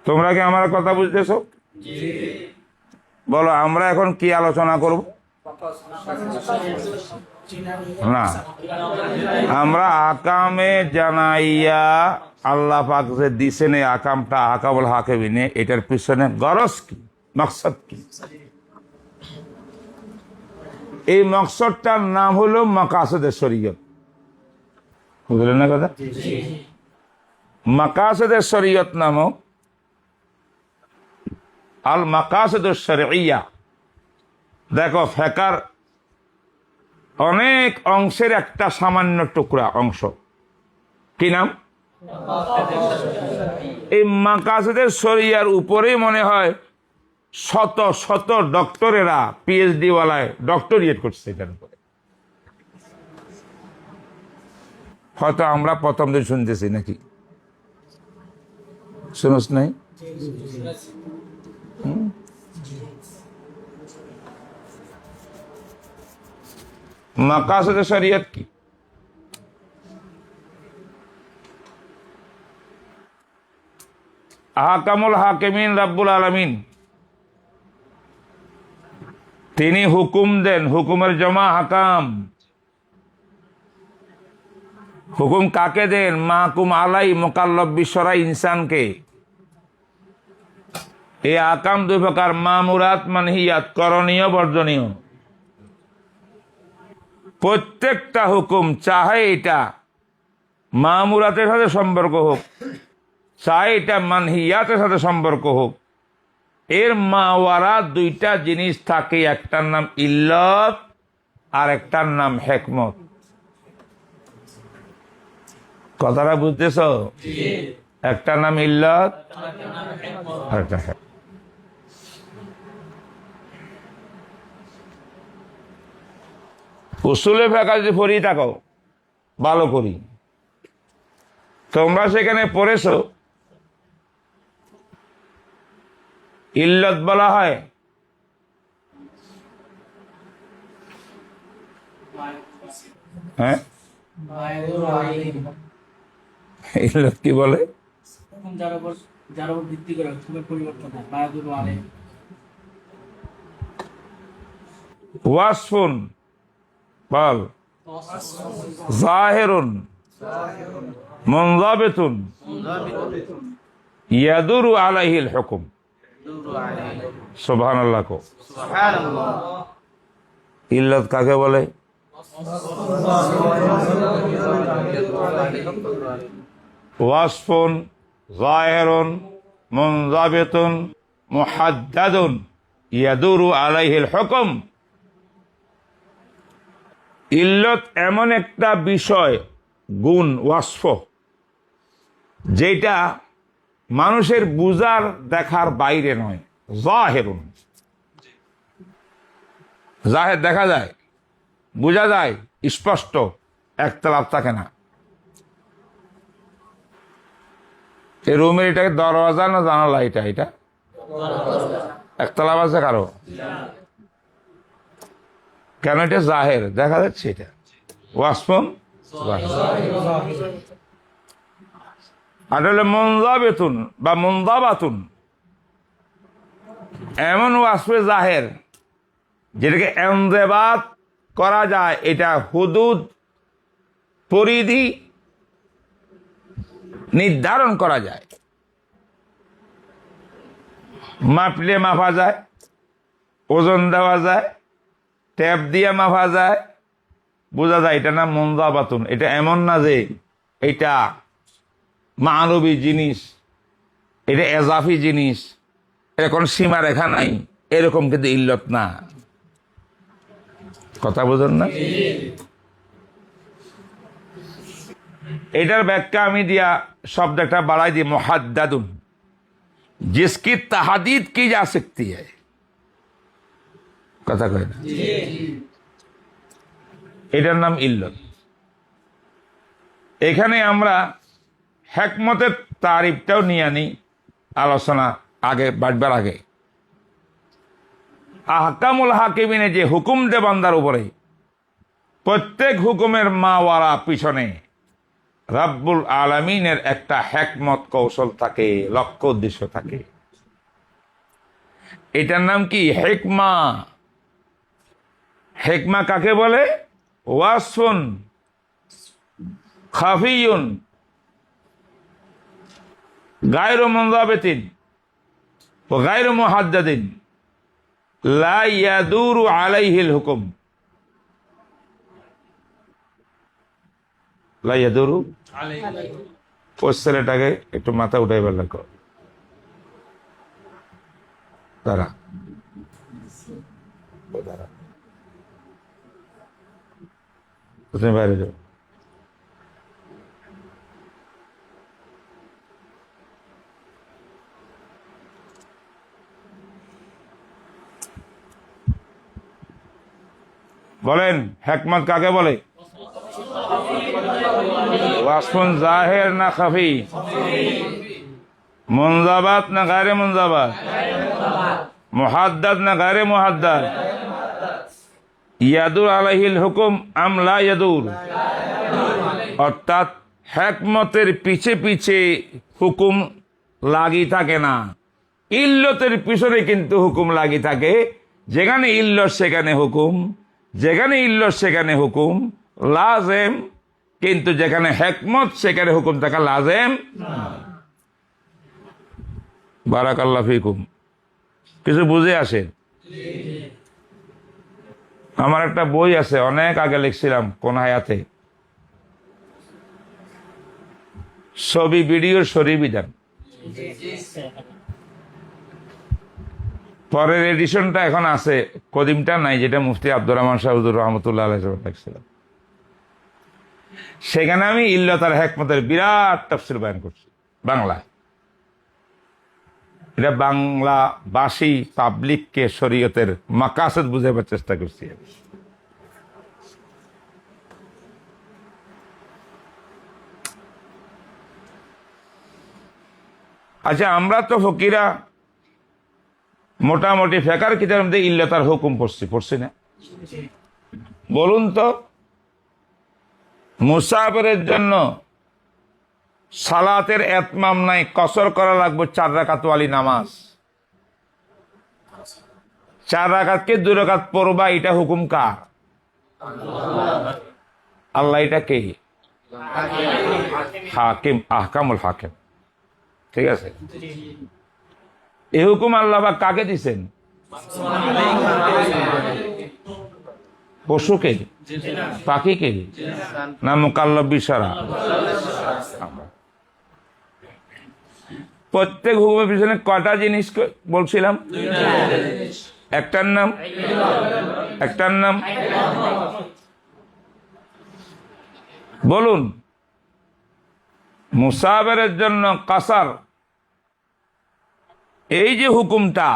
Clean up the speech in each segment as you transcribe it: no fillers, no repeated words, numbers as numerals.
তোমরা কি আমার কথা বুঝতেছো? বলো, আমরা এখন কি আলোচনা করব? না, আমরা আকামে জানাইয়া আল্লাহ পাক যে দিছেন এই আকামটা আকামুল হাকিমিনে, এটার পিছনে গরজ কি, মকসদ কি? এই মকসদটার নাম হলো মাকাসিদে শরীয়ত। বুঝলেন না কথা? মাকাসিদে শরীয়ত নামক আল মাকাসিদে শরঈয়া, দেখো ফিকহের অনেক অংশের একটা সামান্য টুকরা অংশ। কি নাম? এই মাকাসিদে শরঈয়ার উপরেই মনে হয় শত শত ডক্টরেরা পিএইচডি ওয়ালায় ডক্টরিয়েট করছে এটার উপরে। হয়তো আমরা প্রথম দিন শুনতেছি, নাকি শুনোস নাই? মাকাসিদে শরীয়ত কি? আহকামুল হাকিমিন রাব্বুল আলামিন তিনি হুকুম দেন, হুকুমের জমা হাকাম। হুকুম কাকে দেন? মাহকুম আলাই মুকাল্লাফ বিশ্বরা ইনসানকে। এই আকাম দুই প্রকার, মামুরাত মানহিয়াত, করণীয় বর্জনীয়। প্রত্যেকটা হুকুম চাহে এটা মামুরাতের সাথে সম্পর্ক হোক, চাহে এটা মানহিয়াতের সাথে সম্পর্ক হোক, এর মাওয়ারা দুইটা জিনিস থাকে, একটার নাম ইল্লত আর একটার নাম হিকমত। কথাটা বুঝতেছ? একটার নাম ইল্লত আর একটা হিকমত। উসুলে ফিকহ যদি পড়ি থাকো ভালো করি, তোমরা সেখানে পড়েছো ইল্লত বলা হয় হ্যাঁ, ইল্লত কি বলে? ওয়াসফুন বল, জাহিরুন মুনযাবিতুন ইয়াদুরু আলাইহিল হুকুম। সুবহানাল্লাহ কো। ইল্লত কাকে বলে? ওয়াসফুন জাহিরুন মুনযাবিতুন মুহাদ্দাদুন ইয়াদুরু আলাইহিল হুকুম। ইল্লত এমন একটা বিষয়, গুণ, ওয়াসফ, যেটা মানুষের বুঝার দেখার বাইরে নয়। জাহিরুন, জাহের দেখা যায়, বোঝা যায়, স্পষ্ট, একতলাপ থাকে না। এই রুমের এটাকে দরওয়াজা না জানালা? এটা এটা একতলাপ আছে কারো? কেন? এটা জাহের, দেখা যাচ্ছে। এটা ওয়াসফুন আর হলে মুনযাবিতুন বা মুনযাবাতুন, এমন ওয়াসফে জাহের যেটাকে ইনযাবাত করা যায়। এটা হুদুদ, পরিধি নির্ধারণ করা যায়, মাপলে মাপা যায়, ওজন দেওয়া যায়, ট্যাপ দিয়ে মাপা যায়, বোঝা যায়। এটা না মুনযাবাতুন। এটা এমন না যে এটা মানবী জিনিস, এটা এজাফি জিনিস, এটা কোনো সীমা রেখা নাই, এরকম কিন্তু ইল্লত না। কথা বুঝেন না? এটার ব্যাখ্যা আমি দিয়া শব্দ একটা বাড়াই দিই, মুহাদ্দাদুন, जिसकी तहदीद की जा सकती है। কথা কয় না? এটার নাম ইল্লত। এখানে আমরা হিকমতের তারিফটাও নিয়ে আনি আলোচনা আগে বাড়বার আগে। আহকামুল হাকিমিনে যে হুকুম দে বান্দার উপরে, প্রত্যেক হুকুমের মাওয়ারা পিছনে রাব্বুল আলামিনের একটা হিকমত কৌশল থাকে, লক্ষ্য উদ্দেশ্য থাকে। এটার নাম কি? হিকমা। হিকমা কাকে বলে? ওয়াসফুন খাফিয়ুন গায়রু মুনযাবিতিন ওয়া গায়রু মুহাদ্দাদিন লা ইয়াদুরু আলাইহিল হুকুম। লা ইয়াদুরু ওই ছেলেটাকে একটু মাথা উঠাইবার লাগো। দাঁড়া দাঁড়া, তুমি বাইরে যাও। বলেন হিকমত কাকে বলে? ওয়াসফুন জাহির না খাফি? মুনজাবাত না গায়রে মুনজাবাত? মুহাদ্দাদ না গায়রে মুহাদ্দাদ? ইয়াদুর আলাইহিল হুকুম আম লা ইয়াদুর? অর্থাৎ হিকমতের পিছে পিছে হুকুম লাগি থাকে না, ইল্লতের পিছনে কিন্তু হুকুম লাগি থাকে। যেখানে ইল্লত সেখানে হুকুম, যেখানে ইল্লত সেখানে হুকুম লাজেম, কিন্তু যেখানে হিকমত সেখানে হুকুম থাকা লাজেম। বারাকাল্লাহ ফিকুম। কিছু বুঝে আসেন? আমার একটা বই আছে, অনেক আগে লিখছিলাম কোন হায়াতে, ছবি ভিডিওর শরী বিধান। পরের এডিশনটা এখন আছে, কদিমটা নাই, যেটা মুফতি আব্দুর রহমান সাহুদুর রহমতুল্লাহ আলাইহি লিখছিলাম। সেখানে আমি ইল্লত আর হিকমতের বিরাট তাফসীর বয়ান করছি বাংলায়। এটা বাংলা ভাষী পাবলিককে শরীয়তের মাকাসদ বুঝাবার চেষ্টা করছি। আচ্ছা, আমরা তো ফকিরা মোটামুটি ফেকার কিতাবের মধ্যে ইল্লতার হুকুম পড়ছি না? বলুন তো, মুসাফিরের জন্য সালাতের এতমাম নাই, কসর করা লাগবে 4 রাকাত ওয়ালি নামাজ। 4 রাকাতকে 2 রাকাত পড়বা, এটা হুকুম কার? আল্লাহ। এটা কে? হাকিম, আহকামুল হাকিম। ঠিক আছে, এই হুকুম আল্লাহ পাক কাকে দিছেন? পশুকে, পাখিকে, না মুকাল্লাফ বিশারা? প্রত্যেক হুকুমের পিছনে কয়টা জিনিস বলছিলাম? একটার নাম বলুন। মুসাফিরের জন্য কাসার, এই যে হুকুমটা,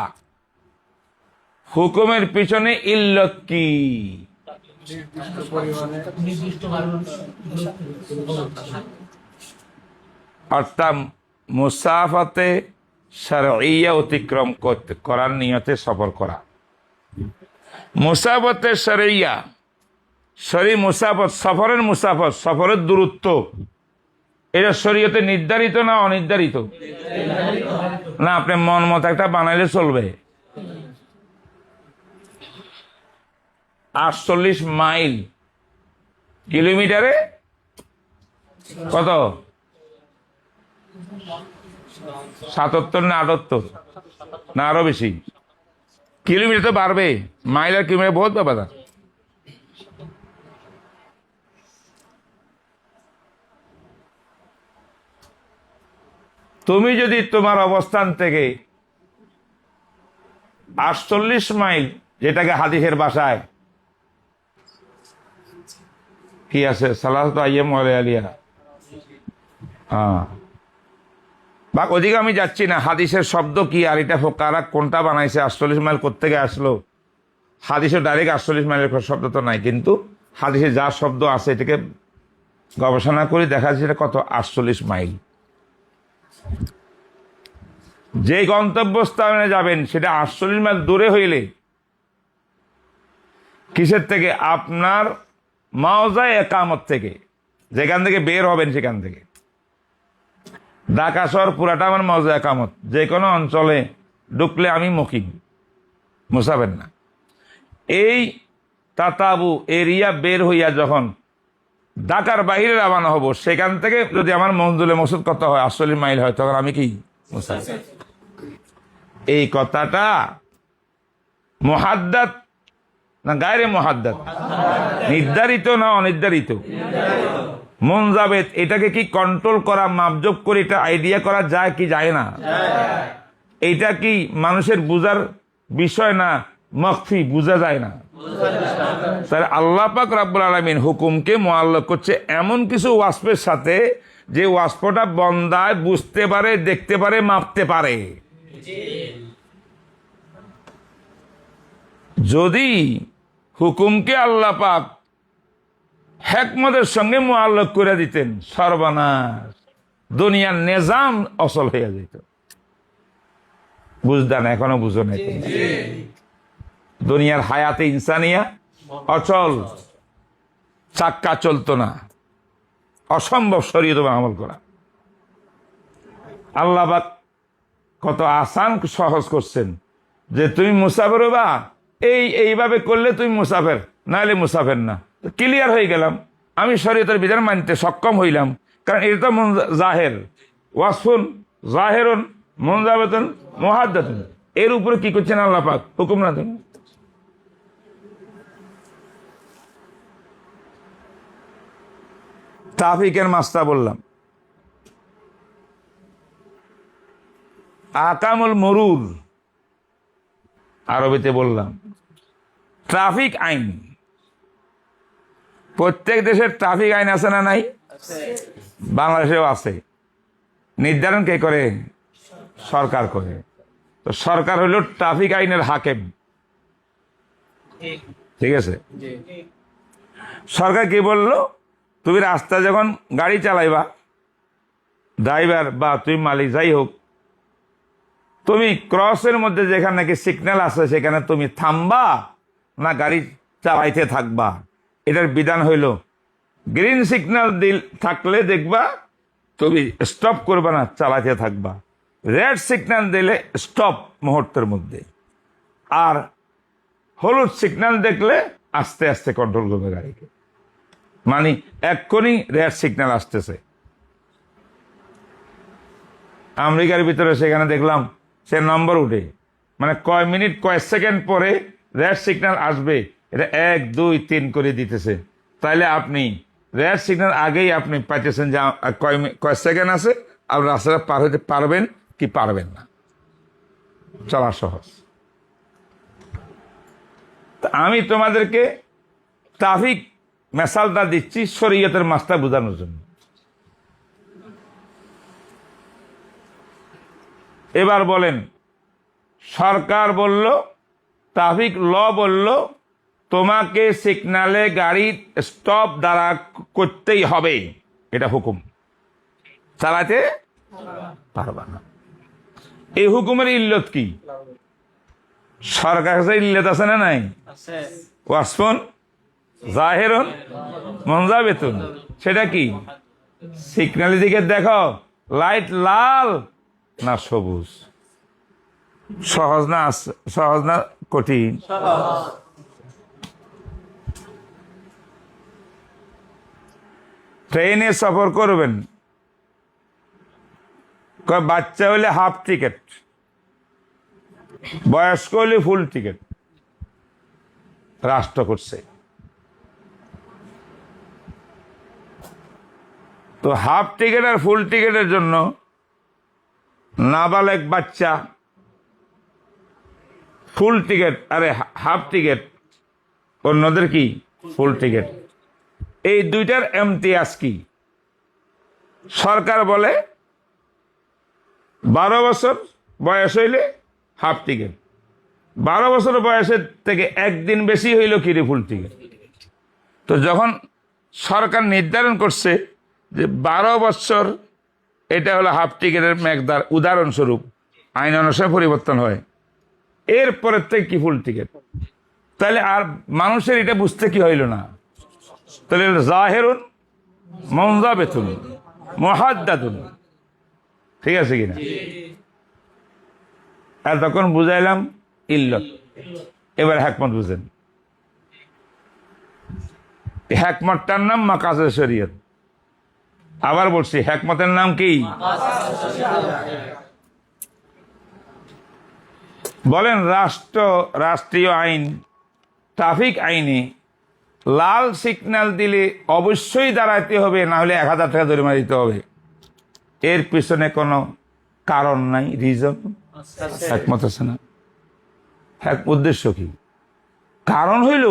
হুকুমের পিছনে ইল্লত কি? অর্থাৎ মুসাফাতে শারঈয়া অতিক্রম করার নিয়তে সফর করা। মুসাফাতে শারঈয়া, মুসাফত, সফরের দূরত্ব, এটা শরীয়তে নির্ধারিত না অনির্ধারিত? না, আপনি মন মতো একটা বানাইলে চলবে। 48 মাইল, কিলোমিটারে কত? 77 না 78 না আরো বেশি? কিলোমিটার তো বাড়বে, মাইল আর কিলোমিটার বহুত ব্যাপার। তুমি যদি তোমার অবস্থান থেকে 48 মাইল, যেটাকে হাদিসের ভাষায় কি আছে, সালাসাতু আইয়াম ওয়া লায়ালিহা, বা ওদিকে আমি যাচ্ছি না, হাদিসের শব্দ কি আর এটা ফোকারা কোনটা বানাইছে, 48 মাইল কোত্থেকে আসলো? হাদিসে ডাইরেক্ট 48 মাইলের শব্দ তো নাই, কিন্তু হাদিসে যা শব্দ আছে এটাকে গবেষণা করে দেখা যাচ্ছে এটা কত, 48 মাইল। যে গন্তব্যস্থানে যাবেন সেটা 48 মাইল দূরে হইলে কিসের থেকে? আপনার মাওজায়ে একামত থেকে। যেখান থেকে বের হবেন সেখান থেকে। ঢাকা শহর পুরাটা আমার মজা একামত, যে কোনো অঞ্চলে ঢুকলে আমি মুকিম, মুসাফের না। এই তাতাবু এরিয়া বের হইয়া যখন ঢাকার বাইরে রওনা হব, সেখান থেকে যদি আমার মঞ্জুলে মসুদ কত হয়, 80 মাইল হয়, তখন আমি কি মুসাফির। এই কথাটা মুহাদ্দাদ না গায়রে মুহাদ্দাদ, নির্ধারিত না অনির্ধারিত? মুনজাবেত, এটাকে কি কন্ট্রোল করা, মাপজোপ করে এটা আইডিয়া করা যায় কি যায় না? এটা কি মানুষের বুঝার বিষয় না? মখফি, বুঝা যায় না। তাহলে আল্লাহ পাক রব্বুল আলামিন হুকুমকে মুআল্লাক করছে এমন কিছু ওয়াসফের সাথে, যে ওয়াসফটা বন্দায় বুঝতে পারে, দেখতে পারে, মাপতে পারে। যদি হুকুমকে আল্লাহ পাক হিকমতের সঙ্গে মুআল্লাক করে দিতেন, সর্বনাশ, দুনিয়ার নিজাম অচল হয়ে যেত। বুঝদান, এখনো বুঝো না? দুনিয়ার হায়াতে ইনসানিয়া অচল, চাক্কা চলতো না, অসম্ভব শরীয়ত আমল করা। আল্লাহ পাক কত আসান সহজ করছেন, যে তুমি মুসাফির হবা, এইভাবে করলে তুমি মুসাফির, নাহলে মুসাফির না। ক্লিয়ার হয়ে গেলাম, আমি শরীয়তের বিধান মানতে সক্ষম হইলাম, কারণ এটা তো জাহের, ওয়াসফুন জাহেরুন মুনজাবেতুন মুহাদ্দাতুন। এর উপরে কি করছেন আল্লাহ পাক? হুকুম না দেন। ট্রাফিকের মাসলা বললাম, আকামুল মরুর আরবিতে বললাম, ট্রাফিক আইন। প্রত্যেক দেশের ট্রাফিক আইন আছে না নাই? বাংলাদেশেও আছে। নির্ধারণ কে করে? সরকার করে। তো সরকার হলো ট্রাফিক আইনের হাকেম, ঠিক আছে? সরকার কি বললো, তুমি রাস্তা যখন গাড়ি চালাইবা, ড্রাইভার বা তুমি মালিক যাই হোক, তুমি ক্রসের মধ্যে যেখানে নাকি সিগন্যাল আছে, সেখানে তুমি থামবা না গাড়ি চালাইতে থাকবা। এটার বিধান হইল, গ্রিন সিগন্যাল থাকলে দেখবা তুমি স্টপ করবা না, চালাইতে থাকবা। রেড সিগন্যাল দিলে স্টপ মুহূর্তের মধ্যে, আর হলুদ সিগন্যাল দেখলে আস্তে আস্তে কন্ট্রোল করবে গাড়িকে। মানে এক্ষুনি রেড সিগন্যাল আসতেছে। আমেরিকার ভিতরে সেখানে দেখলাম সে নম্বর উঠে, মানে কয় মিনিট কয় সেকেন্ড পরে রেড সিগন্যাল আসবে, এটা 1 2 3 করে দিতেছে। তাইলে আপনি রেড সিগন্যাল আগেই আপনি পাইতেছেন যে কয় সেকেন্ড আছে, আর রাস্তাটা পার হতে পারবেন কি পারবেন না। চলা সহজ। আমি তোমাদেরকে ট্রাফিক মেসালটা দিচ্ছি শরীয়তের মাসটা বোঝানোর জন্য। এবার বলেন, সরকার বলল, ট্রাফিক ল বলল, তোমাকে সিগনালে গাড়ি স্টপ দ্বারা করতেই হবে, এটা হুকুম, চালাতে পারবা না। এই হুকুমের ইল্লত কি? সরকার কাছে ইল্লত আছে না নাই? ওয়াসফুন জাহেরুন মুনজাবেতুন। সেটা কি? সিগন্যালের দিকে দেখো, লাইট লাল না সবুজ। সহজ না? সহজ না কঠিন? ট্রেনে সফর করবেন, বাচ্চা হলে হাফ টিকিট, বয়স্ক হলে ফুল টিকিট রাষ্ট্র করছে। তো হাফ টিকিট আর ফুল টিকিটের জন্য নাবালেগ বাচ্চা ফুল টিকিট, আরে হাফ টিকিট, অন্যদের কি ফুল টিকিট। এই দুইটার ইমতিয়াজ কি? সরকার বলে 12 বছর বয়স হইলে হাফ টিকিট, 12 বছর বয়সের থেকে একদিন বেশি হইল কি রে ফুল টিকিট। তো যখন সরকার নির্ধারণ করছে যে 12 বছর, এটা হলো হাফ টিকিটের মেকদার, উদাহরণস্বরূপ, আইন অনুসারে পরিবর্তন হয়, এরপরের থেকে কি ফুল টিকিট। তাহলে আর মানুষের এটা বুঝতে কি হইল না? তাহলে জাহেরুন মুনযাবিতুন মুহাদ্দাদুন। ঠিক আছে কিনা? আর তখন বুঝাইলাম ইল্লত। এবার হিকমত বুঝেন। হিকমতটার নাম মাকাসিদ শরীয়ত। আবার বলছি, হিকমতের নাম কি? বলেন রাষ্ট্রীয় আইন, ট্রাফিক আইনে লাল সিগন্যাল দিলে অবশ্যই দাঁড়াইতে হবে, না হলে 1000 টাকা জরিমানা দিতে হবে। এর পিছনে কোনো কারণ নাই, রিজন হিকমত আছে না? উদ্দেশ্য কি? কারণ হইল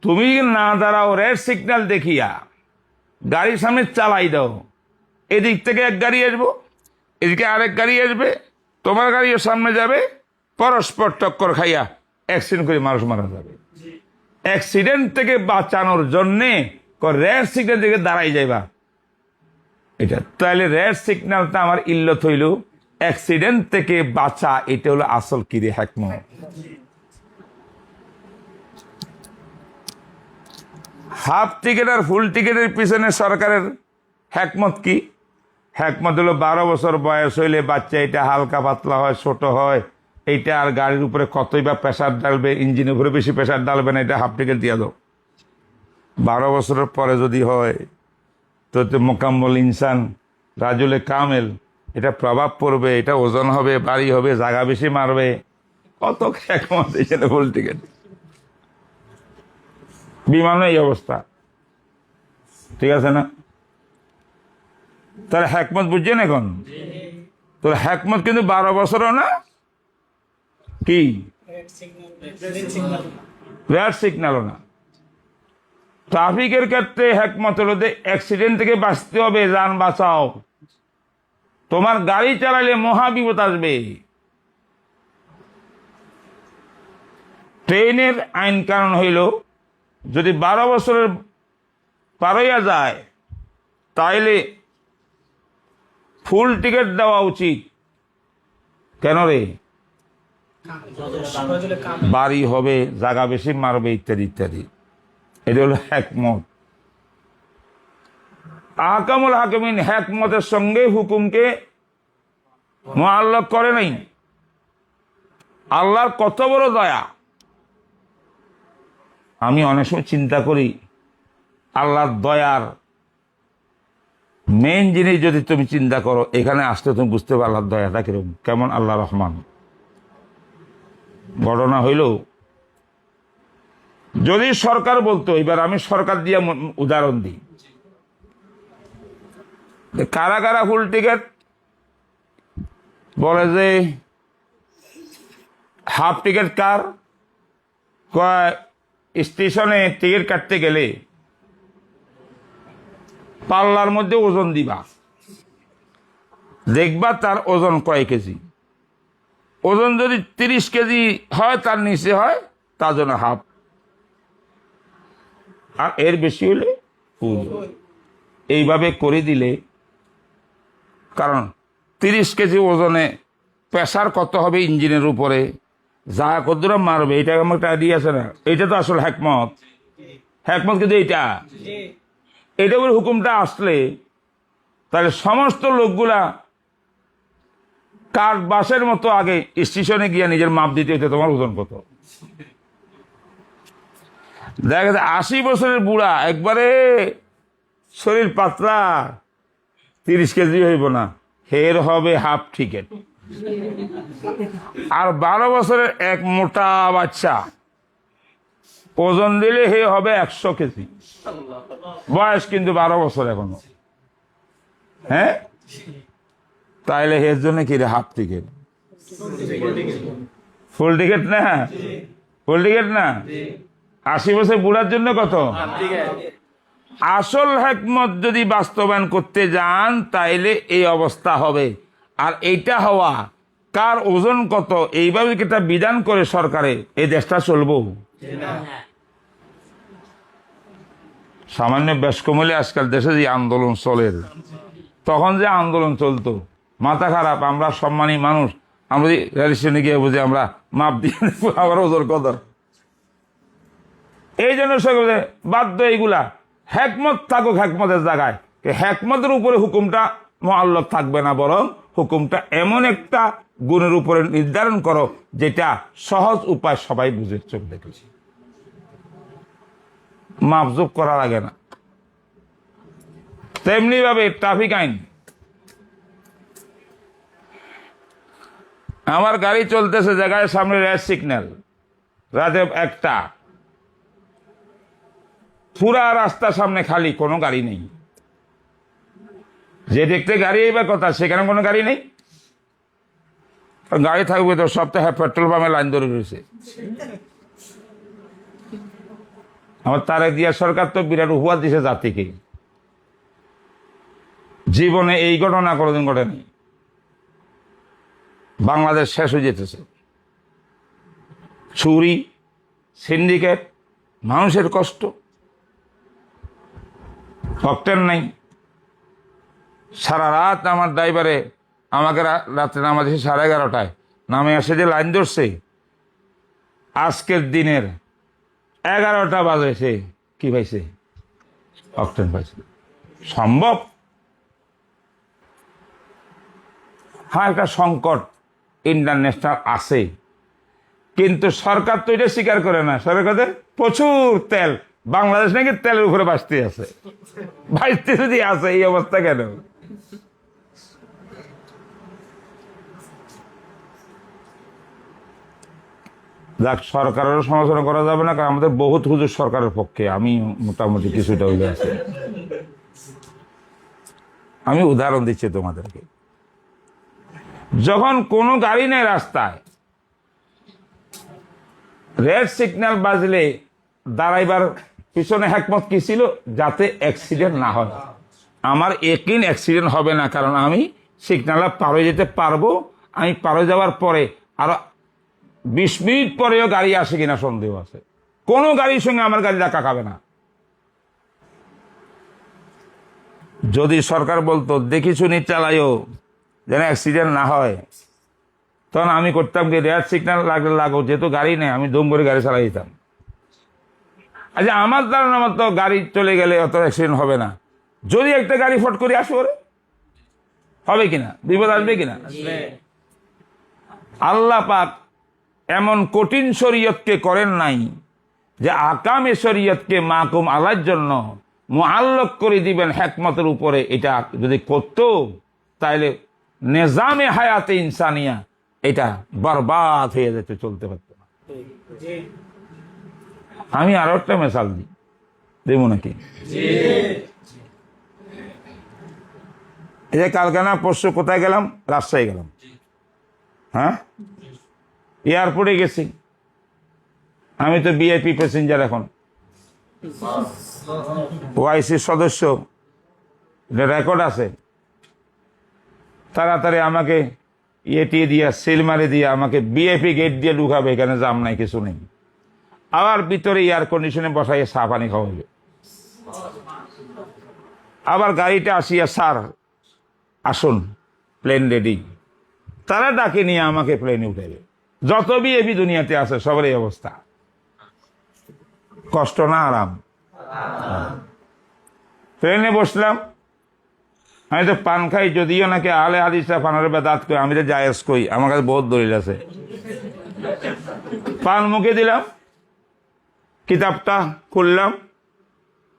তুমি না দাঁড়াও, রেড সিগন্যাল দেখিয়া গাড়ির সামনে চালাই দাও, এদিক থেকে এক গাড়ি আসবো, এদিকে আরেক গাড়ি আসবে, তোমার গাড়িও সামনে যাবে, পরস্পর টক্কর খাইয়া অ্যাক্সিডেন্ট করে মানুষ মারা যাবে। অ্যাক্সিডেন্ট থেকে বাঁচানোর জন্যে রেড সিগন্যাল দিকে দাঁড়াই যাইবা। এটা তাহলে রেড সিগন্যালটা আমার ইল্লত হইল, অ্যাক্সিডেন্ট থেকে বাঁচা। এটা হলো আসল কিরে হিকমত। হাফ টিকিট আর ফুল টিকিটের পিছনে সরকারের হিকমত কি? হিকমত হলো 12 বছর বয়স হইলে বাচ্চা এটা হালকা পাতলা হয়, ছোট হয়, এইটা আর গাড়ির উপরে কতই বা প্রেশার ডালবে, ইঞ্জিনের উপরে বেশি প্রেশার ডালবে না, এটা হাফ টিকিট দিয়ে দাও। 12 বছরের পরে যদি হয় তো মোকাম্মল ইনসান, রাজুলে কামেল, এটা প্রভাব পড়বে, এটা ওজন হবে, বাড়ি হবে, জায়গা বেশি মারবে, কত হিকমত এখানে ফুল টিকিট। বিমানে এই অবস্থা, ঠিক আছে না? তাহলে হিকমত বুঝছেন এখন? তো হিকমত কিন্তু 12 বছরও না, কি রেড সিগন্যালও না। ট্রাফিকের ক্ষেত্রে হিকমত হলো যে অ্যাক্সিডেন্ট থেকে বাঁচতে হবে, যান বাঁচাও। তোমার গাড়ি চালালে মহাবিপদ আসবে। ট্রেনের আইন কারণ হইল যদি 12 বছরের পার হইয়া যায় তাইলে ফুল টিকিট দেওয়া উচিত। কেন রে? বাড়ি হবে, জায়গা বেশি মারবে, ইত্যাদি ইত্যাদি। এটা হলো হিকমত। আহকামুল হাকিমিন হিকমতের সঙ্গে হুকুমকে মুআল্লাক করে নাই। আল্লাহর কত বড় দয়া! আমি অনেক সময় চিন্তা করি, আল্লাহর দয়ার মেইন জিনিস যদি তুমি চিন্তা করো, এখানে আসতে তুমি বুঝতে পারো আল্লাহর দয়াটা কিরকম, কেমন আল্লাহ রহমান। ঘটনা হইল, যদি সরকার বলতো, এবার আমি সরকার দিয়ে উদাহরণ দিই, কারা কারা ফুল টিকিট বলে যে হাফ টিকিট কার? স্টেশনে টিকিট কাটতে গেলে পাল্লার মধ্যে ওজন দিবা, দেখবা তার ওজন কয় কেজি। ওজন যদি 30 কেজি হয়, তার নিচে হয়, তার জন্য হাফ, আর এর বেশি হলে ফুল। এইভাবে করে দিলে, কারণ 30 কেজি ওজনে প্রেসার কত হবে ইঞ্জিনের উপরে, যা কতটা মারবে, এটা আমার একটা আইডিয়া আছে না? এটা তো আসলে হিকমত। হিকমত কিন্তু এটা বলে হুকুমটা আসলে তাহলে সমস্ত লোকগুলা কার বাসের মতো আগে স্টেশনে গিয়ে নিজের মাপ দিতে হইতে, তোমার ওজন কত। দেখা যাচ্ছে 80 বছরের বুড়া, একবারে শরীর পাতলা, 30 কেজি হইব না, হের হবে হাফ টিকিট। আর 12 বছরের এক মোটা বাচ্চা, ওজন দিলে হে হবে 100 কেজি, বয়স কিন্তু 12 বছর এখনো। হ্যাঁ, তাইলে এর জন্য কি রে হাফ টিকিট? ফুল টিকিট না? ফুল টিকিট না? 80 বছর বুড়ার জন্য কত? আসল হিকমত যদি বাস্তবায়ন করতে যান তাইলে এই অবস্থা হবে। আর এইটা হওয়া, কার ওজন কত, এইভাবে একটা বিধান করে সরকারে, এই দেশটা চলবো? সামান্য বেশ কমলে আজকাল দেশে যে আন্দোলন চলে, তখন যে আন্দোলন চলতো, মাথা খারাপ, আমরা সম্মানী মানুষ, আমরা রেল স্টেশনে গিয়ে বুঝি আমরা মাপ দিয়ে আবার ওজন কত। এই জন্য বাধ্য এইগুলা হেকমত থাকুক হেকমতের জায়গায়, হেকমতের উপরে হুকুমটা মুআল্লাক থাকবে না, বরং হুকুমটা এমন একটা গুণের উপরে নির্ধারণ করো যেটা সহজ উপায় সবাই বুঝে চলবে, মাপজুপ করা লাগে না। তেমনি ভাবে ট্রাফিক আইন, আমার গাড়ি চলতেছে জায়গায় সামনে রেড সিগন্যাল, রাতে 1টা, পুরা রাস্তা সামনে খালি, কোনো গাড়ি নেই। যে দেখতে গাড়ি এইবার কথা, সেখানে কোনো গাড়ি নেই। গাড়ি থাকবে তো, সপ্তাহে পেট্রোল পাম্পে লাইন ধরে রয়েছে। আমার তারেক জিয়া সরকার তো বিরাট উপহার দিছে জাতিকে, জীবনে এই ঘটনা কোনোদিন ঘটেনি। বাংলাদেশ শেষ হয়ে যেতেছে, চুরি, সিন্ডিকেট, মানুষের কষ্ট, অক্টেন নাই। সারা রাত আমার ড্রাইভারে আমাকে রাত্রে নামাজ 11:30টায় নামে আসে, যে লাইন ধরছে আজকের দিনের 11টা বাজেছে, কি পাইছে? অক্টেন পাইছে। সম্ভব? হ্যাঁ, একটা সংকট ইন্টারন্যাশনাল আছে, কিন্তু সরকার তো এটা স্বীকার করে না। সরকারের প্রচুর তেল, বাংলাদেশ নাকি তেলের উপরে বাঁচতে আছে, বাঁচতে যদি আছে, এই অবস্থা কেন? যাক, সরকারেরও সমালোচনা করা যাবে না, কারণ আমাদের বহুত হুজুর সরকারের পক্ষে, আমি মোটামুটি কিছুটা হইলে আছে। আমি উদাহরণ দিচ্ছি তোমাদেরকে, যখন কোনো গাড়ি নেই রাস্তায়, রেড সিগন্যাল বাজলে দাঁড়াইবার পিছনে হেকমত কি ছিল? যাতে অ্যাক্সিডেন্ট না হয়। আমার একিন অ্যাক্সিডেন্ট হবে না, কারণ আমি সিগন্যাল পার হয়ে যেতে পারবো। আমি পার হয়ে যাওয়ার পরে আরো 20 মিনিট পরেও গাড়ি আসে কিনা সন্দেহ আছে। কোনো গাড়ির সঙ্গে আমার গাড়ি ধাক্কা খাবে না। যদি সরকার বলতো দেখি শুনি চালাইও, যেন অ্যাক্সিডেন্ট না হয়, তখন আমি করতাম কি, রেড সিগন্যাল লাগলে লাগো, যেহেতু গাড়ি নেই, আমি দম করে গাড়ি চালাই দিতাম। আচ্ছা, আমার ধারণা মতো গাড়ি চলে গেলে অত অ্যাক্সিডেন্ট হবে না। যদি একটা গাড়ি ফট করে আসবে, হবে কিনা, বিপদ আসবে কিনা? আল্লাহ পাক এমন কঠিন শরীয়তকে করেন নাই যে আকামে শরীয়তকে মাকুম আলার জন্য মুআল্লাক করে দিবেন হেকমতের উপরে। এটা যদি করতো, তাহলে নিজামে হায়াতে ইনসানিয়া এটা বরবাদ হয়ে যেত, চলতে পারত না। আমি আরো একটা মেসাল দিই, দেবো নাকি? এই যে কালকে না পরশু কোথায় গেলাম? রাজশাহী গেলাম। হ্যাঁ, এয়ারপোর্টে গেছি। আমি তো ভিআইপি প্যাসেঞ্জার, এখন ওআইসির সদস্য, রেকর্ড আছে। তাড়াতাড়ি আমাকে ইয়েটিয়ে দিয়া, সিল মারি দিয়ে আমাকে ভিআইপি গেট দিয়ে ঢুকাবে, এখানে জাম নাই, কিছু নেই। আবার ভিতরে এয়ার কন্ডিশনে বসাইয়ে চা পানি খাওয়াবে। আবার গাড়িটা আসিয়া, স্যার আসুন, প্লেন রেডি। তারা ডাকে নিয়ে আমাকে প্লেনে উঠাবে। যত ভিআইপি দুনিয়াতে আছে সবার এই অবস্থা। কষ্ট না আরাম? ট্রেনে বসলাম, আমি তো পান খাই, যদিও নাকি আলে হাদিসা পানের বেদাত কই, আমি তো জায়েজ কই, আমার কাছে বহুত দলিল আছে। পান মুখে দিলাম, কিতাবটা খুললাম,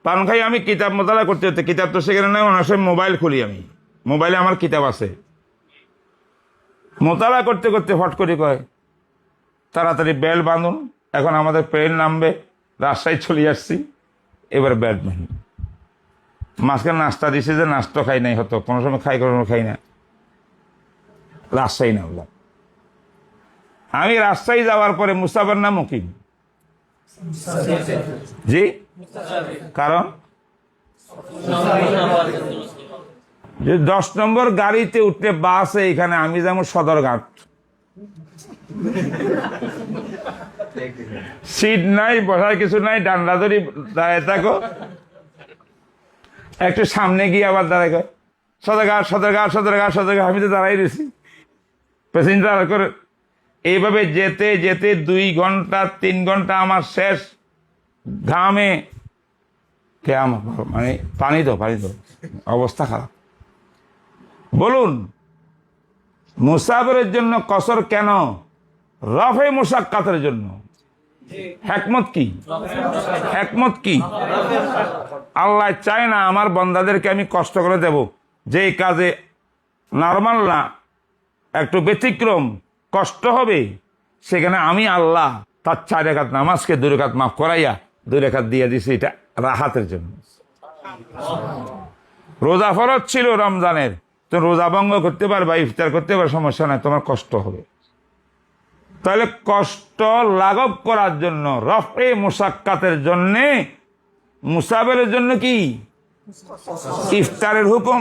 পান খাই, আমি কিতাব মোতালা করতে হতে, কিতাব তো সেখানে নাই, অনেক সময় মোবাইল খুলি, আমি মোবাইলে আমার কিতাব আছে, মোতালা করতে করতে ফট করে কয়, তাড়াতাড়ি বেল্ট বাঁধুন, এখন আমাদের প্লেন নামবে, রাজশাহী চলে আসছি, এবার বেল্ট বাঁধুন। মাঝখানে নাস্তা দিছে, যে নাস্তা খাই নাই, হতো কোনো সময় খাই, কোনো সময় খাই না। রাজশাহী নামলাম। আমি রাজশাহী যাওয়ার পরে মুসাফার নাম মুকিম। জি, কারণ যে 10 নম্বর গাড়িতে উঠতে বাসে, এখানে আমি যেমন সদরঘাট, সিট নাই, বসার কিছু নাই, ডান্ডা ধরি দাঁড়িয়ে থাকো। একটু সামনে গিয়ে আবার দাঁড়ায় কয় সদরঘাট, সদরঘাট, সদরঘাট, সদরঘাট। আমি তো দাঁড়াই রয়েছি, প্যাসেঞ্জার করে। এইভাবে যেতে যেতে 2 ঘন্টা 3 ঘন্টা আমার শেষ, ঘামে কেয়ামত মানে পানি দাও অবস্থা খারাপ। বলুন মুসাফিরের জন্য কসর কেন? রফে মুশাক্কাতের জন্য। হিকমত কি? আল্লাহ চায় না আমার বান্দাদেরকে আমি কষ্ট করে দেব, যে কাজে নরমাল না, একটু ব্যতিক্রম কষ্ট হবে, সেখানে আমি আল্লাহ তার 4 রাকাত নামাজকে 2 রাকাত মাফ করাইয়া 2 রাকাত দিয়ে দিছি। এটা রাহাতের জন্য। রোজা ফরজ ছিল রমজানের, তো রোজা ভঙ্গ করতে পারবা, ইফতার করতে পারবে, সমস্যা নাই, তোমার কষ্ট হবে। তাহলে কষ্ট লাঘব করার জন্য, রফে মুশাক্কাতের জন্য, মুসাফিরের জন্য কি ইফতারের হুকুম,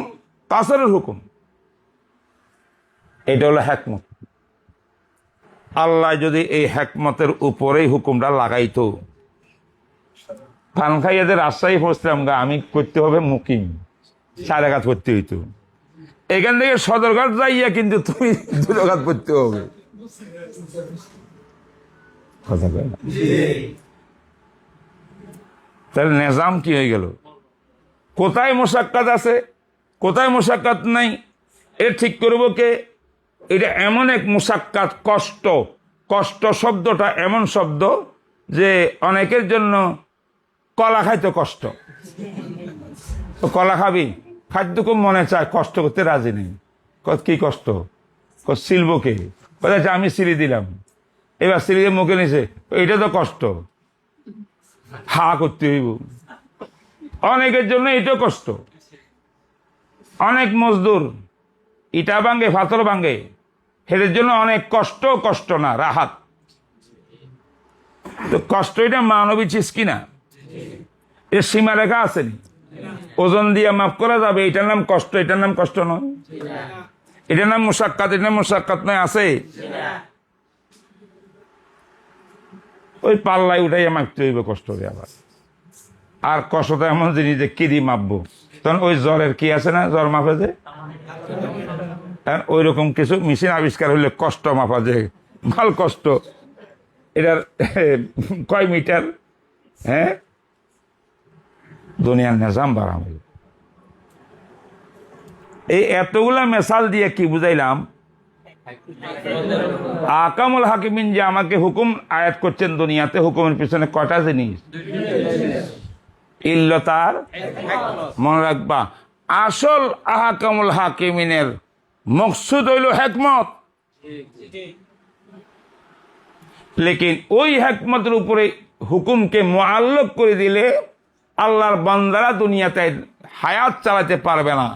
কাসরের হুকুম। এটা হলো হিকমত। আল্লাহ যদি এই হিকমতের উপরেই হুকুমটা লাগাইতো, পান খাইয়াদের রাজশাহী পৌঁছলাম গা, আমি করতে হবে মুকিম, 4 রাকাত করতে হইতো। এখান থেকে সদরঘাট যাইয়া কিন্তু তুমি 2 রাকাত করতে হবে। কথা কয় না? তাহলে নিজাম কি হয়ে গেল? কোথায় মুশাক্কাত আছে, কোথায় মুশাক্কাত নাই, এর ঠিক করব কে? এটা এমন এক মুশাক্কাত, কষ্ট শব্দটা এমন শব্দ যে অনেকের জন্য কলা খাইতে কষ্ট। কলা খাবি, খাদ্য খুব মনে চায়, কষ্ট করতে রাজি নেই। কি কষ্ট? সিলবকে আমি সিলি দিলাম, এবার সিলি দিয়ে মুখে নিছে, এটা তো কষ্ট, হা করতে হইব। অনেকের জন্য এটা কষ্ট। অনেক মজদুর ইটা ভাঙ্গে, পাথর ভাঙ্গে, এদের জন্য অনেক কষ্ট না, রাহাত। তো কষ্ট এটা মানবী চিজ কিনা? এর সীমারেখা আসেনি, ওজন দিয়ে মাফ করা যাবে। এটার নাম কষ্ট, এটার নাম কষ্ট নয়। এটার নাম মুশাক্কাত, এটার নাম মুশাক্কাত নয়। আছে ওই পাল্লাই উঠাইয়া মাপতে হইবে কষ্ট করে। আবার আর কষ্টটা এমন জিনিস যে কি দিয়ে মাপবো? তখন ওই জ্বরের কি আছে না, জ্বর মাপে যে, ওই রকম কিছু মেশিন আবিষ্কার হইলে কষ্ট মাপা যায়, ভাল কষ্ট। এটার কয় মিটার? হ্যাঁ, দুনিয়ার নিজাম বাড়াম। এই এতগুলা মেসাল দিয়ে কি বুঝাইলাম? আকামুল হাকিমিন যে আমাকে হুকুম আয়াত করছেন দুনিয়াতে, হুকুমের পিছনে কয়টা জিনিস? ইল্লতার মনে রাখবা। আসল আহকামুল হাকিমিনের মকসুদ হইল হিকমত। লেকিন ওই হিকমতের উপরে হুকুমকে মুআল্লাক করে দিলে আল্লাহর বান্দারা দুনিয়াতে হায়াত চালাতে পারবে না।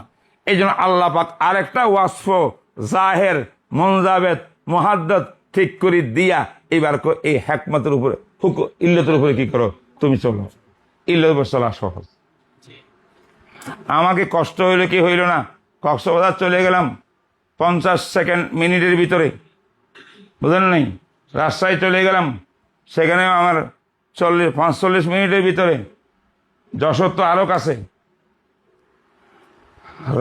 এই জন্য আল্লাহ পাক আরেকটা ওয়াসফ জাহের, মুনজাবেত, মুহাদ্দাদ ঠিক করে দিয়া এবার এই হিকমতের উপরে, ইল্লতের উপরে কি করো? তুমি চলো। ইল্লতের উপর চলা সহজ। আমাকে কষ্ট হইলে কি হইল না? কক্সবাজার চলে গেলাম 50 মিনিটের ভিতরে, বুঝলেন নাই? রাজশাহী চলে গেলাম, সেখানে আমার 45 মিনিটের ভিতরে। যশোর তো আরো কাছে।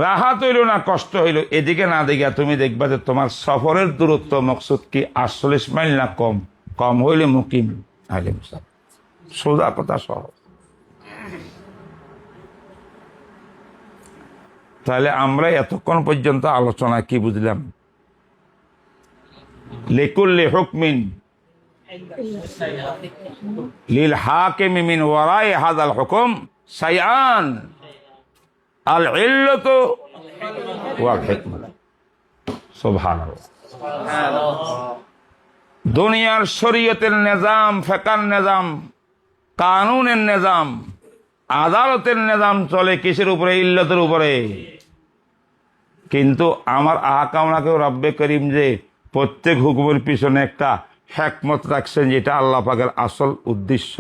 রাহাত হইল না, কষ্ট হইল। এদিকে না দেখিয়া তুমি দেখবা যে তোমার সফরের দূরত্ব মকসুদ কি 48 মাইল না কম হইলে মুকিম আইলে মুসাফির। সোজা কথা, সহজ। তাহলে আমরা এতক্ষণ পর্যন্ত আলোচনা কি বুঝলাম? লিকুল্লি হুকমিন লিল হাকিমি মিন ওয়ারাই হাযাল হুকুম শাইআন আল ইল্লাতু ওয়াল হিকমাহ। সুবহানাল্লাহ। দুনিয়ার শরীয়তের নিজাম, ফিকহের নিজাম, কানুনের নিজাম, আদালতের নিজাম চলে কিসের উপরে? ইল্লতের উপরে। কিন্তু আমার আহকামনাকেও রব্বে করিম যে প্রত্যেক হুকুমের পিছনে একটা হিকমত রাখছেন, যেটা আল্লাহ পাকের আসল উদ্দেশ্য।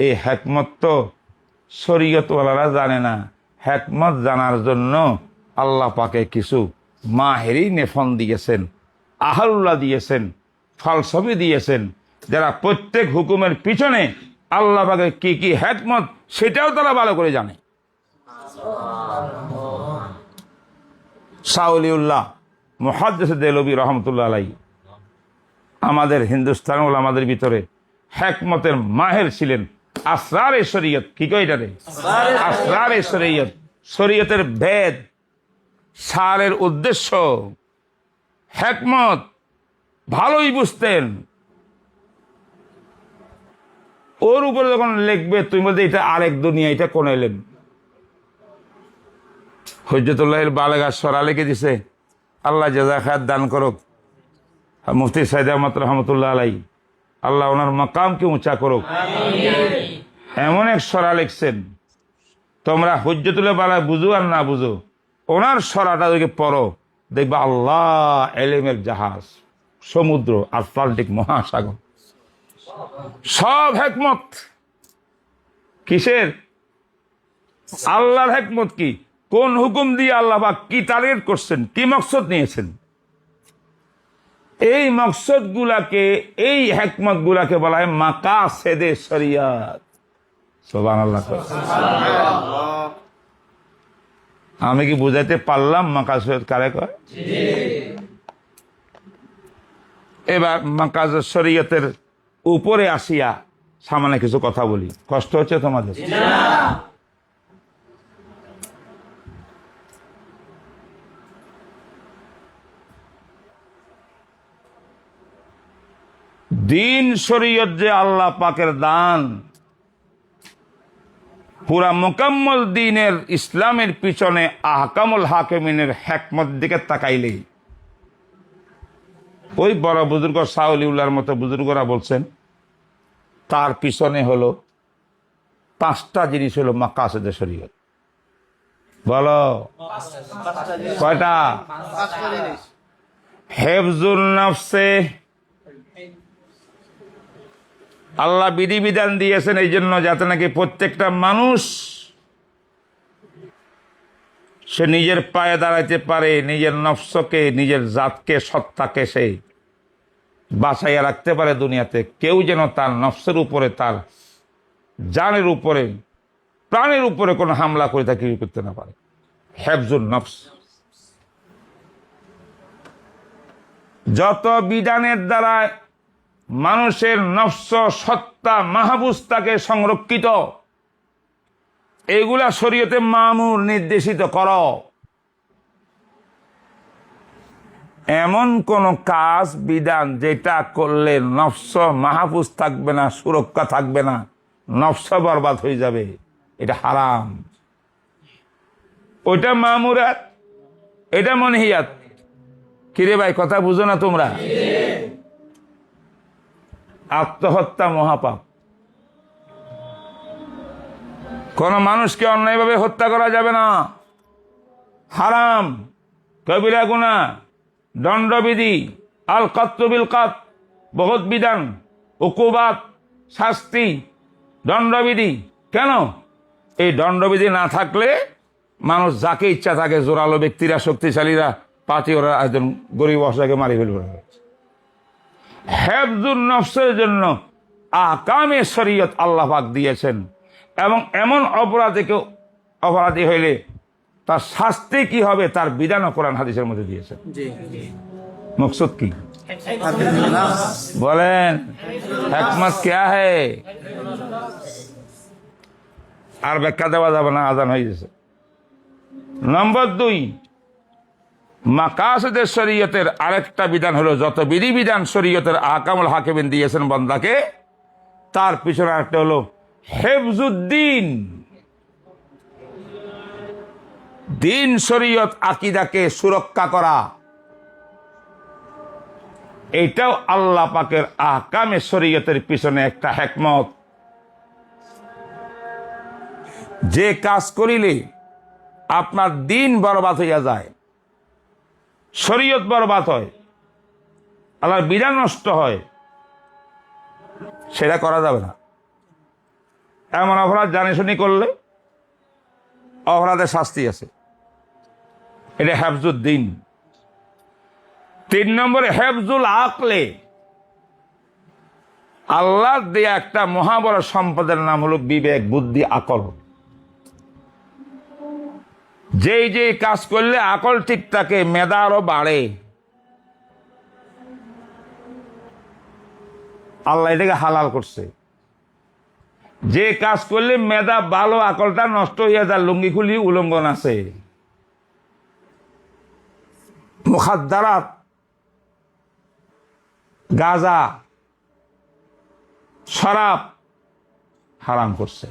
এই হিকমত তো শরীয়তওয়ালারা জানে না। হিকমত জানার জন্য আল্লাহ পাকে কিছু মাহেরি নেফন দিয়েছেন, আহলুল্লাহ দিয়েছেন, ফলসফি দিয়েছেন, যারা প্রত্যেক হুকুমের পিছনে আল্লাহ পাকের কি কি হিকমত সেটাও তারা ভালো করে জানে। শাওলিউল্লাহ মুহাদ্দিস দেহলভী রহমতুল্লাহ আলাইহি আমাদের হিন্দুস্তান ওলামাদের ভিতরে হিকমতের মাহের ছিলেন, আসরারে শরীয়ত, কি কয় এটা রে? আসরারে শরীয়ত, শরীয়তের ভেদ, সারের উদ্দেশ্য, হিকমত ভালোই বুঝতেন। ওর উপরে যখন লিখবে তুমি বলতে এটা আরেক দুনিয়া, এটা কোন এলেন? হজ্জতুল্লাহ বালেগা সরা লিখে দিছে, আল্লাহ জাযা খায়ের দান করুক মুফতি সাইদ আহমদ রহমতুল্লাহ আলাই, আল্লাহ ওনার মাকামকে উঁচা করুক। এমন এক সরা লিখছেন, তোমরা হজ্জতুল্লাহ বালা বুঝো আর না বুঝো, ওনার সরাটা পড়ো, দেখবা আল্লাহ এলেমের জাহাজ, সমুদ্র, আটলান্টিক মহাসাগর, সব হিকমত। কিসের? আল্লাহর হিকমত। কি কোন হুকুম দিয়ে আল্লাহ পাক কি টার্গেট করছেন, কি মকসদ নিয়েছেন, এই মকসদ গুলাকে, এই হিকমত গুলাকে বলা হয় মাকাসেদে শরিয়ত। সুবহানাল্লাহ। আমি কি বুঝাইতে পারলাম মাকাসেদ কারে কয়? এবার মাকাসেদ শরিয়তের উপরে আসিয়া সামনে কিছু কথা বলি। কষ্ট হচ্ছে তোমাদের? দিন শরীয়ত যে আল্লাহ পাকের দান, পুরা মোকাম্মল দিনের ইসলামের পিছনে আহকামুল হাকিমিনের হিকমত দিকে তাকাইলেই, ওই বড় বুজুর্গ সাউলিউল্লাহর মতো বুজুর্গরা বলছেন, তার পিছনে হলো 5টা জিনিস হলো মাকাসেদে শরীয়ত। বলো কয়টা? হেফজুল নফসে, আল্লাহ বিধিবিধান দিয়েছেন এই জন্য যাতে নাকি প্রত্যেকটা মানুষ সে নিজের পায়ে দাঁড়াইতে পারে, নিজের নফসকে, নিজের জাতকে, সত্তাকে সে বাঁচাইয়া রাখতে পারে দুনিয়াতে। কেউ যেন তার নফসের উপরে, তার জানের উপরে, প্রাণের উপরে কোনো হামলা করে তাকে করতে না পারে। হেফজুল নফস। যত বিধানের দ্বারা মানুষের নফস, সত্তা, মাহবুজটাকে সংরক্ষিত, এগুলা শরীয়তে মামুর, নির্দেশিত করো। এমন কোন কাজ, বিধান যেটা করলে নফস মাহফুজ থাকবে না, সুরক্ষা থাকবে না, নফস বরবাদ হয়ে যাবে, এটা হারাম। ওইটা মামুরাত, এটা মনহিয়াত। কিরে ভাই, কথা বুঝো না তোমরা? আত্মহত্যা মহাপাপ। কোন মানুষকে অন্যায়ভাবে হত্যা করা যাবে না, হারাম, কবিরা গুনাহ, দণ্ডবিধি, আল কাত্তু বিল কাত, বহুত বিধান, উকুবাত, শাস্তি, দণ্ডবিধি। কেন? এই দণ্ডবিধি না থাকলে মানুষ যাকে ইচ্ছা থাকে, জোরালো ব্যক্তিরা, শক্তিশালীরা, পাতি ওরা একজন গরিব অসহায়কে মারি ফেলবে। হেফজুল নফসের জন্য আহকামে শরীয়ত আল্লাহ পাক দিয়েছেন, এবং এমন অপরাধী হইলে তার শাস্তি কি হবে তার বিধানও কোরআন হাদিসের মধ্যে দিয়েছেন। মকসদ কি বলেন? হিকমত क्या है? আর ব্যাখ্যা দেওয়া যাবে না, আজান হয়ে গেছে। নম্বর 2, মাকাসেদের শরীয়তের আরেকটা বিধান হলো, যত বিধিবিধান শরীয়তের আহকামুল হাকিমিন দিয়েছেন বান্দাকে, তার পিছনে আরেকটা হলো হেফজুদ্দিন। দিন শরীয়ত আকীদাকে সুরক্ষা করা, এটাও আল্লাহ পাকের আহকামে শরীয়তের পিছনে একটা হিকমত। যে কাজ করিলে আপনার দিন বরবাদ হইয়া যায়, শরীয়ত বরবাদ হয়, আল্লাহর বিধান নষ্ট হয়, সেটা করা যাবে না। এমন অপরাধ জানি শুনি করলে অপরাধের শাস্তি আছে, এটা হেফজুদ্দিন। 3 নম্বরে হেফজুল আকলে, আল্লাহ দেয়া একটা মহাবড় সম্পদের নাম হলো বিবেক, বুদ্ধি, আকল। যেই যে কাজ করলে আকল ঠিক থাকে, মেধা আরো বাড়ে, আল্লাহ এটাকে হালাল করছে। যে কাজ করলে মেধা ভালো আকলটা নষ্ট হইয়া যায়, লুঙ্গি খুলি উলঙ্ঘন আছে। মুখাদ্দারাত, গাঁজা, শরাব হারাম করছে।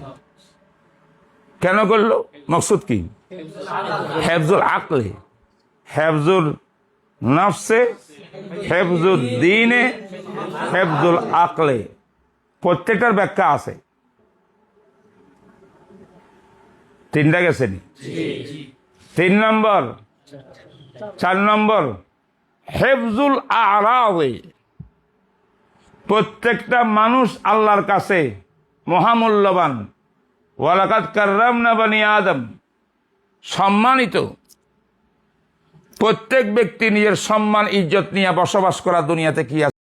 কেন করলো? মকসুদ কি? হেফজুল আকলে, হেফজুল নফসে, হেফজুল দ্বীনে, হেফজুল আকলে, প্রত্যেকটার ব্যাখ্যা আছে। তিনটা গেছে নি? 3 নম্বর, 4 নম্বর হেফজুল আরাদে, প্রত্যেকটা মানুষ আল্লাহর কাছে মহামূল্যবান। ওয়ালাকাদ কাররামনা বানি আদম, সম্মানিত। প্রত্যেক ব্যক্তি নিজের সম্মান ইজ্জত নিয়ে বসবাস করা দুনিয়াতে কি আছে?